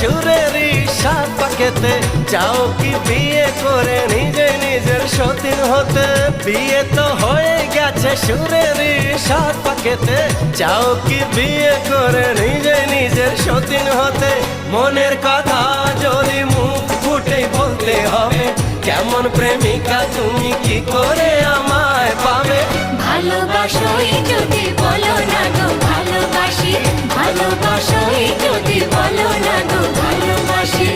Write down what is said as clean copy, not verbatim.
সুরেরই সাত পাকেতে, চাও কি বিয়ে করে নিজে নিজের সতীন হতে? বিয়ে তো হয়ে গেছে সুরেরই সাত পাকেতে, চাও কি বিয়ে করে নিজে নিজের সতীন হতে? মনের কথা যদি মুখ ফুটে বলতে হবে, কেমন প্রেমিকা তুমি কি করে আমায় পাবে? ভালোবাসোই যদি বলো না গো ভালোবাসি, ভালোবাসোই যদি বলো না গো ভালোবাসি।